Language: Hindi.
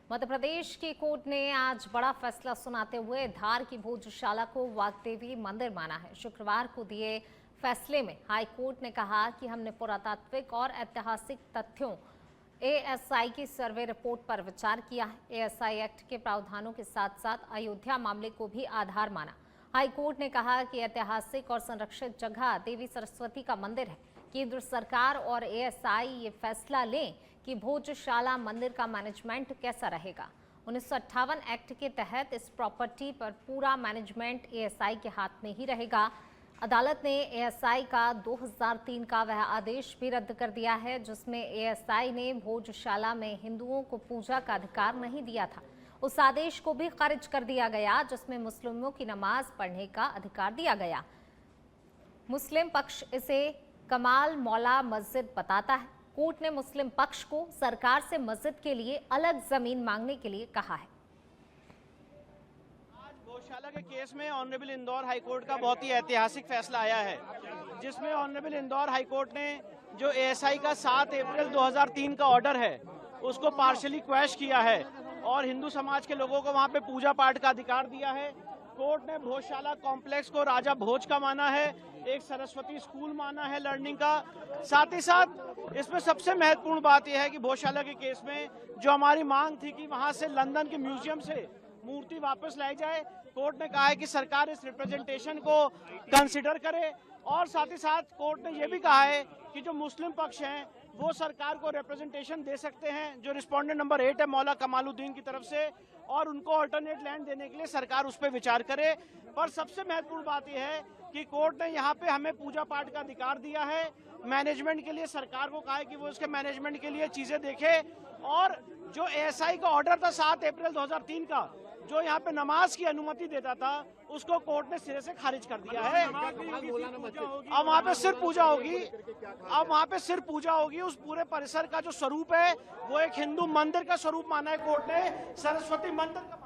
मध्य प्रदेश की कोर्ट ने आज बड़ा फैसला सुनाते हुए धार की भोजशाला को वाग्देवी मंदिर माना है। शुक्रवार को दिए फैसले में हाई कोर्ट ने कहा कि हमने पुरातात्विक और ऐतिहासिक तथ्यों एएसआई की सर्वे रिपोर्ट पर विचार किया है। एएसआई एक्ट के प्रावधानों के साथ साथ अयोध्या मामले को भी आधार माना। हाई कोर्ट ने कहा कि ऐतिहासिक और संरक्षित जगह देवी सरस्वती का मंदिर है। केंद्र सरकार और एएसआई ये फैसला लें कि भोजशाला मंदिर का मैनेजमेंट कैसा रहेगा। 1958 एक्ट के तहत इस प्रॉपर्टी पर पूरा मैनेजमेंट एएसआई के हाथ में ही रहेगा। अदालत ने एएसआई का 2003 का वह आदेश भी रद्द कर दिया है जिसमें एएसआई ने भोजशाला में हिंदुओं को पूजा का अधिकार नहीं दिया था। उस आदेश को भी खारिज कर दिया गया जिसमें मुस्लिमों की नमाज पढ़ने का अधिकार दिया गया। मुस्लिम पक्ष इसे कमाल मौला मस्जिद बताता है। कोर्ट ने मुस्लिम पक्ष को सरकार से मस्जिद के लिए अलग जमीन मांगने के लिए कहा है। आज गौशाला के केस में ऑनरेबल इंदौर हाई कोर्ट का बहुत ही ऐतिहासिक फैसला आया है, जिसमें ऑनरेबल इंदौर हाई कोर्ट ने जो एएसआई का 7 अप्रैल 2003 का ऑर्डर है उसको पार्शियली क्वैश किया है और हिंदू समाज के लोगों को वहां पे पूजा पाठ का अधिकार दिया है। कोर्ट ने भोजशाला कॉम्प्लेक्स को राजा भोज का माना है, एक सरस्वती स्कूल माना है लर्निंग का। साथ ही साथ इसमें सबसे महत्वपूर्ण बात यह है कि भोजशाला के केस में जो हमारी मांग थी कि वहां से लंदन के म्यूजियम से मूर्ति वापस लाई जाए, कोर्ट ने कहा है कि सरकार इस रिप्रेजेंटेशन को कंसिडर करे। और साथ ही साथ कोर्ट ने यह भी कहा है कि जो मुस्लिम पक्ष हैं वो सरकार को रिप्रेजेंटेशन दे सकते हैं, जो रिस्पोंडेंट नंबर 8 है मौला कमालुद्दीन की तरफ से, और उनको अल्टरनेट लैंड देने के लिए सरकार उस पर विचार करे। पर सबसे महत्वपूर्ण बात यह है कि कोर्ट ने यहाँ पे हमें पूजा पाठ का अधिकार दिया है। मैनेजमेंट के लिए सरकार को कहा है कि वो उसके मैनेजमेंट के लिए चीजें देखे। और जो एएसआई का ऑर्डर था 7 अप्रैल 2003 का, जो यहाँ पे नमाज की अनुमति देता था, उसको कोर्ट ने सिरे से खारिज कर दिया है। अब वहाँ पे सिर्फ पूजा होगी। उस पूरे परिसर का जो स्वरूप है वो एक हिंदू मंदिर का स्वरूप माना है कोर्ट ने, सरस्वती मंदिर का।